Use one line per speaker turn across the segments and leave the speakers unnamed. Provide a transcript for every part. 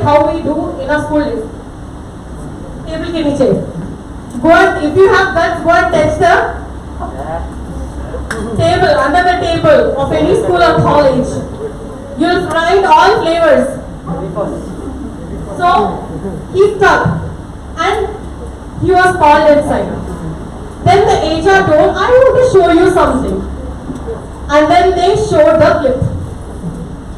how we do in our school days. Table ke niche. Go and, if you have guts, go and touch the table, under the table of any school or college. You will find all flavors. So he stuck and he was called inside. Then the HR told, I want to show you something. And then they showed the clip.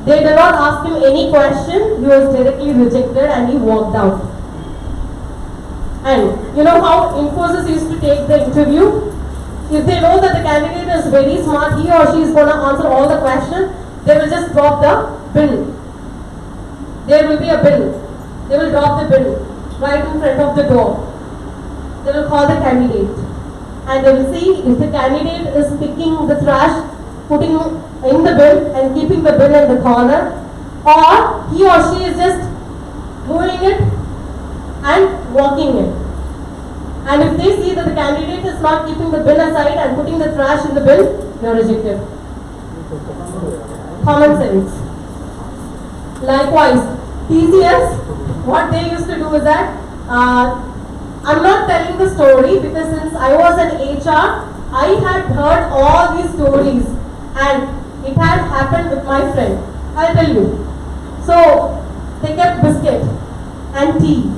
They did not ask him any question. He was directly rejected and he walked out. And you know how Infosys used to take the interview? If they know that the candidate is very smart, he or she is going to answer all the questions, they will just drop the bin. There will be a bin. They will drop the bin right in front of the door. They will call the candidate. And they will see if the candidate is picking the trash, putting in the bin and keeping the bin in the corner, or he or she is just moving it and walking it. And if they see that the candidate is not keeping the bin aside and putting the trash in the bin, you are rejected. Common sense. Likewise, TCS, what they used to do is that, I'm not telling the story because since I was an HR, I had heard all these stories and it had happened with my friend. I'll tell you. So, they kept biscuit and tea.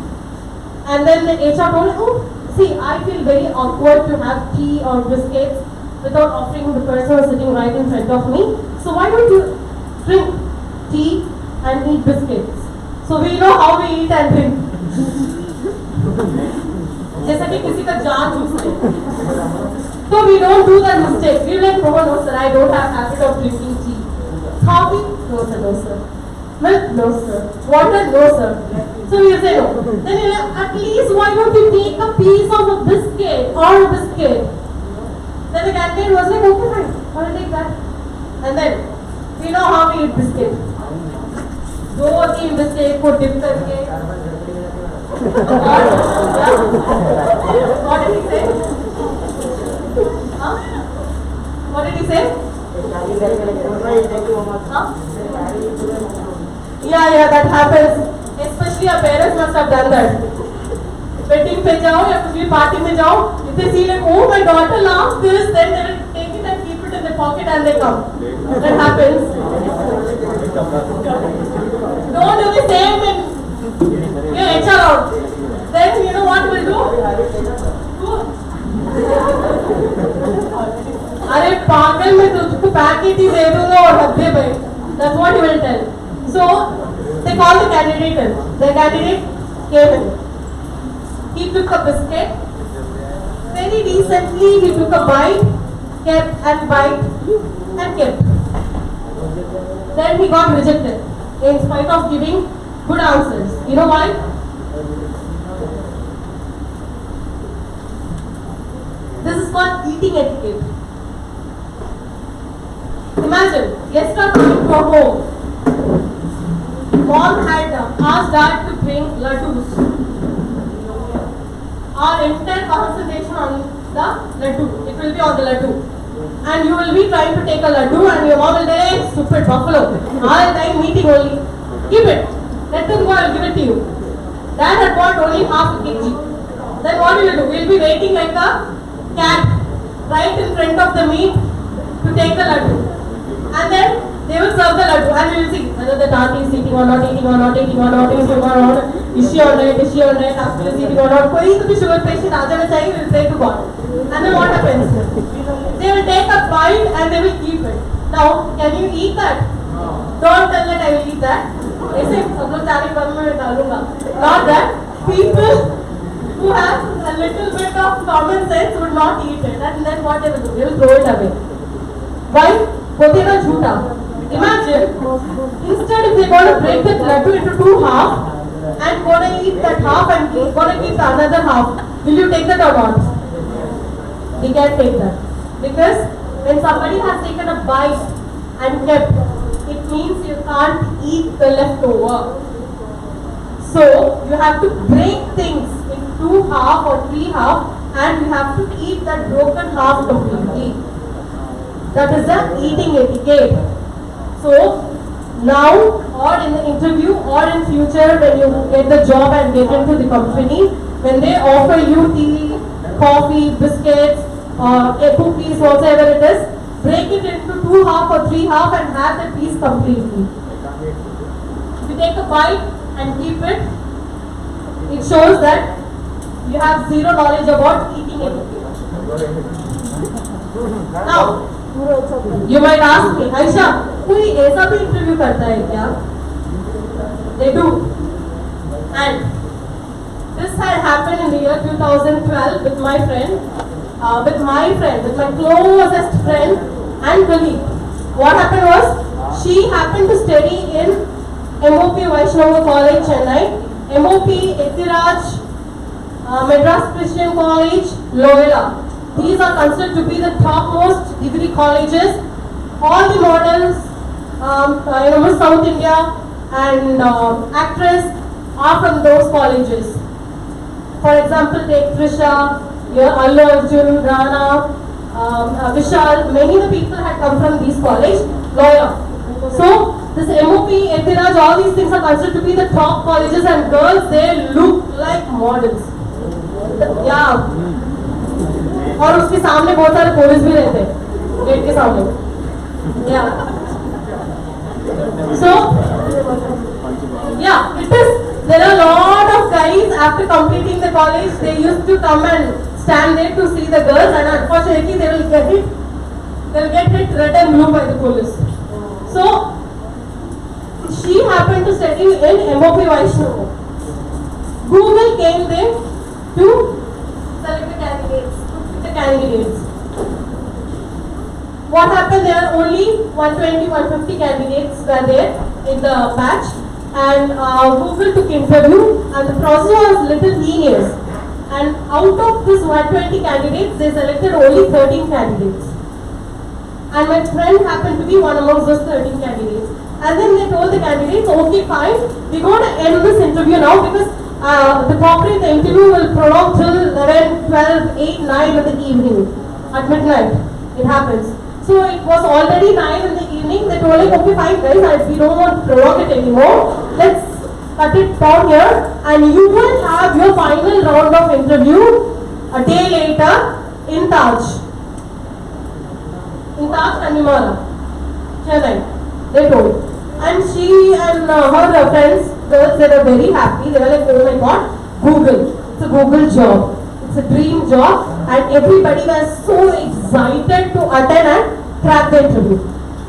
And then the HR told, oh, see, I feel very awkward to have tea or biscuits without offering the person sitting right in front of me. So why don't you drink tea and eat biscuits? So we know how we eat and drink. जैसा कि किसी का जान चूसते हैं. So we don't do that mistake. We like, no, no sir, I don't have habit of drinking tea. Coffee? No sir, no sir. Milk? No sir. Water? No sir. So you say no. Then you like, at least why don't you take a piece of a biscuit or a biscuit? Then the candidate was like, okay fine, I'll take that. And then we know how we eat biscuit. 2-3 biscuit को dip करके. What did he say? Huh? What did he say? Huh? Yeah, that happens. Especially our parents must have done that. Wedding पे जाओ या कुछ भी party में जाओ, if they see like, oh my daughter loves this, then they will take it and keep it in their pocket and they come. That happens. Don't do the same in your HR out. Then you know what we'll do? अरे पागल मैं तुझको packet ही दे दूँगा और हद्दे पे. That's what he will tell. So they call the candidate in. The candidate came in. He took a biscuit. Very decently he took a bite, kept and bite and kept. Then he got rejected in spite of giving good answers. You know why? This is called eating etiquette. Imagine, guests are coming to a home. Mom had asked dad to bring laddus. Our entire concentration on the laddu. It will be on the laddu. And you will be trying to take a laddu and your mom will say, hey, stupid buffalo. All time meeting only. Keep it. Let them go, I will give it to you. Dad had bought only half a kg. Then what will you do? We will be waiting like a cat right in front of the meat to take the laddu. And then they will serve the laddu and we will see whether the auntie is eating or not eating or not eating or not eating or not. Is she alright? Is she alright? Uncle is eating or not? कोई तो भी sugar patient आ जाना चाहिए. We will pray to God. And then what happens? They will take a bite and they will keep it. Now, can you eat that? Don't tell that I will eat that. ऐसे सब लोग चारी बन में डालूंगा. Not that. People who have a little bit of common sense would not eat it. And then what they will do? They will throw it away. Why? Potato jhuta. Imagine, instead if they going to break the laddu into 2 halves and going to eat that half and going to eat the another half, will you take that or not? We can't take that. Because when somebody has taken a bite and kept, it means you can't eat the leftover. So, you have to break things in 2 half or 3 half and you have to eat that broken half completely. That is the eating etiquette. So, now or in the interview, or in future when you get the job and get into the company, when they offer you tea, coffee, biscuits, cookies, whatever it is, break it into 2 half or 3 half and have the piece completely. If you take a bite and keep it, it shows that you have zero knowledge about eating it. Now, you might ask me, Aisha, कोई ऐसा भी interview करता है क्या? They do. And this had happened in the year 2012 with my friend, with my closest friend and colleague. What happened was, she happened to study in MOP Vaishnava College, Chennai, MOP Etiraj, Madras Christian College, Loyola. These are considered to be the topmost degree colleges. All the models, Miss South India and actress are from those colleges. For example, take Trisha, Allu Arjun, Rana, Vishal. Many of the people had come from these colleges, Loyola. So this MOP, Etiraj, all these things are considered to be the top colleges, and girls, they look like models. Yeah. और उसके सामने बहुत सारे police भी रहते हैं gate के सामने. Yeah. So, yeah, it is. There are a lot of guys after completing the college, they used to come and stand there to see the girls, and unfortunately they will get hit red and blue by the police. So, she happened to study in MOP Vaishnava. Google came there to select the candidates. What happened, there are only 120, 150 candidates were there in the batch, and Google took interview, and the process was little tedious. And out of this 120 candidates, they selected only 13 candidates. And my friend happened to be one amongst those 13 candidates. And then they told the candidates, okay, fine, we're going to end this interview now, because the corporate interview will prolong till 11, 12, 8, 9 in the evening. At midnight, it happens. So it was already 9 in the evening. They told like, okay, fine guys, we don't want to prolong it anymore. Let's cut it down here, and you will have your final round of interview a day later in Taj. In Taj Kanimala, Chennai. They told. And she and her friends, girls, they were very happy. They were like, oh my god, Google. It's a Google job. It's a dream job. And everybody was so excited to attend and crack the interview.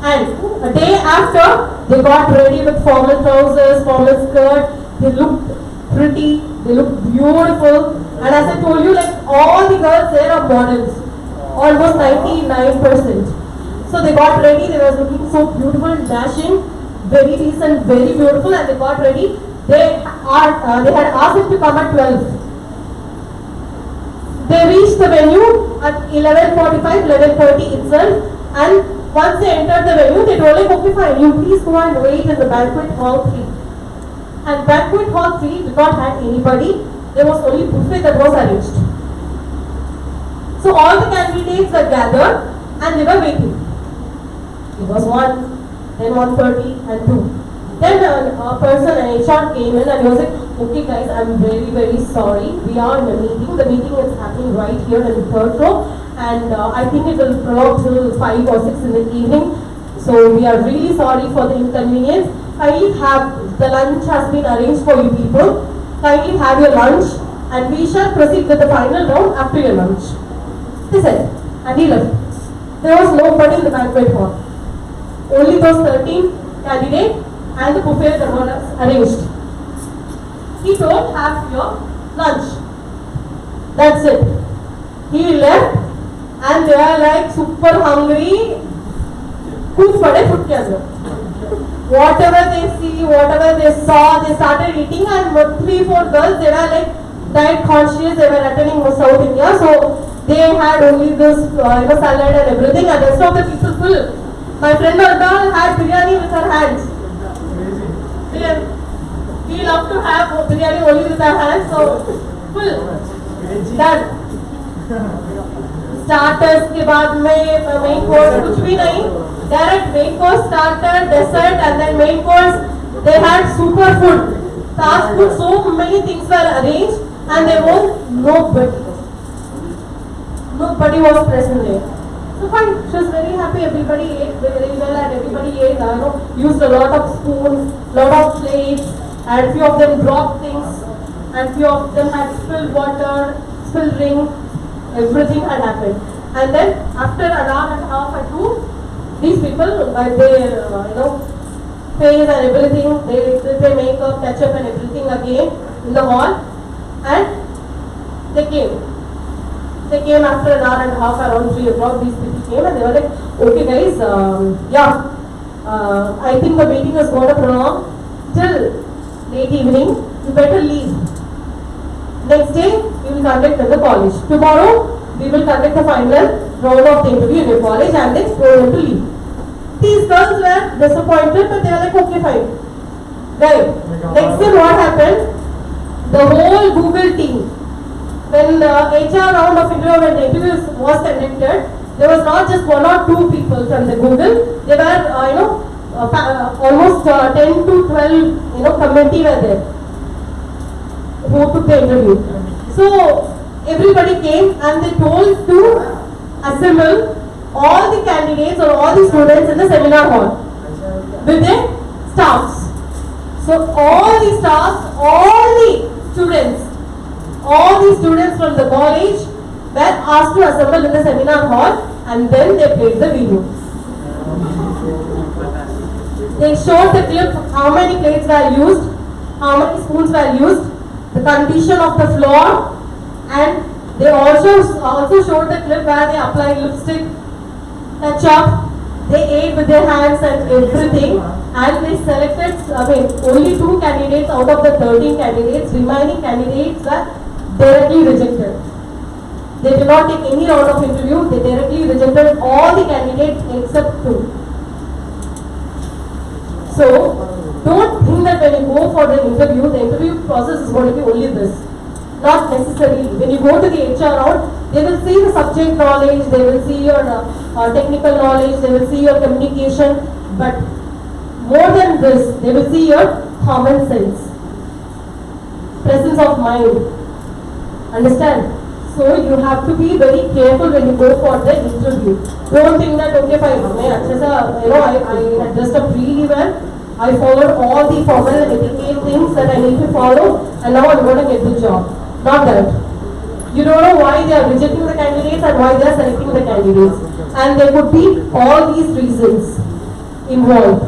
And a day after, they got ready with formal trousers, formal skirt. They looked pretty. They looked beautiful. And as I told you, like all the girls there are models. Almost 99%. So they got ready. They were looking so beautiful, dashing. Very decent, very beautiful, and they got ready. They had asked them to come at 12. They reached the venue at 11:45, 11:30 itself, and once they entered the venue, they told them, okay fine, you please go and wait in the banquet hall 3. And banquet hall 3 did not have anybody. There was only buffet that was arranged. So all the candidates were gathered and they were waiting. It was 1, then 1:30 and 2. Then a person, an HR came in and he was like, okay guys, I'm very, very sorry. We are in a meeting. The meeting is happening right here in the third row. And I think it will prolong till 5 or 6 in the evening. So we are really sorry for the inconvenience. Kindly have, the lunch has been arranged for you people. Kindly have your lunch and we shall proceed with the final round after your lunch. He said, and he left. There was nobody in the banquet hall. Only those 13 candidates and the buffet that was arranged. He told, have your lunch. That's it. He left and they are like super hungry. Kooch pade food ke andar. Whatever they see, whatever they saw, they started eating, and 3-4 girls, they were like diet conscious, they were attending South India, so they had only this salad and everything, and the rest of the people full. My friend Arda had biryani with her hands. We love to have biryani only with our hands, so full. Done. Starters के बाद में main course कुछ भी नहीं. Direct main course, starter, dessert, and then main course. They had super food. Task food, so many things were arranged, and there was nobody. Nobody was present there. So fine, she was very happy. Everybody ate very well, and everybody ate. Used a lot of spoons, lot of plates, and few of them dropped things, and few of them had spilled water, spilled ring. Everything had happened. And then after an hour and a half or two, these people, by their face and everything, they did their makeup, touch up and everything again in the hall, and they came. They came after an hour and a half, around 3 o'clock. These people came and they were like, okay guys, I think the meeting is going to prolong till late evening. You better leave. Next day, we will conduct in the college. Tomorrow, we will conduct the final round of the interview in the college and then go them to leave. These girls were disappointed, but they were like, okay, fine. Right. Next day, what happened? The whole Google team, when the HR round of interview, when the interview was conducted, there was not just 1 or 2 people from the Google. There were, almost 10 to 12, committee were there who took the interview. So everybody came and they told to assemble all the candidates or all the students in the seminar hall with their staffs. So all the staffs, all the students from the college were asked to assemble in the seminar hall, and then they played the video. They showed the clip, how many plates were used, how many spoons were used, the condition of the floor, and they also showed the clip where they applied lipstick, touch up, they ate with their hands and everything, and they selected, only 2 candidates out of the 13 candidates. Remaining candidates were directly rejected. They did not take any round of interview. They directly rejected all the candidates except 2. So, don't think that when you go for the interview process is going to be only this. Not necessarily. When you go to the HR round, they will see the subject knowledge, they will see your technical knowledge, they will see your communication, but more than this, they will see your common sense, presence of mind. Understand? So you have to be very careful when you go for the interview. Don't think that, okay, fine, I had dressed up really well, I followed all the formal etiquette things that I need to follow, and now I'm going to get the job. Not that. You don't know why they are rejecting the candidates and why they are selecting the candidates. And there could be all these reasons involved.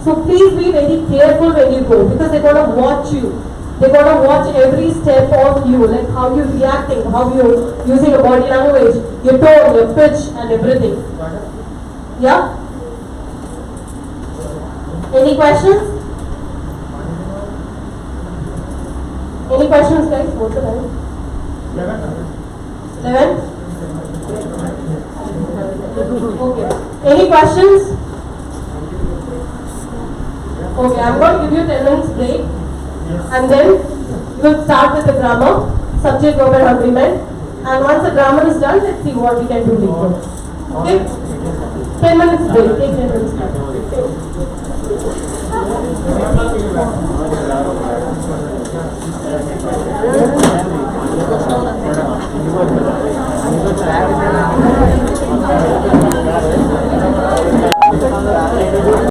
So please be very careful when you go, because they're going to watch you. They're going to watch every step of you, like how you're reacting, how you're using your body language, your tone, your pitch and everything. Yeah? Any questions? Any questions, guys? What's the time? 11? Okay. Any questions? Okay, I'm going to give you 10 minutes break. And then you will start with the grammar, subject verb and agreement. And once the grammar is done, let's see what we can do later. Okay? 10 minutes break. Take 10 minutes break.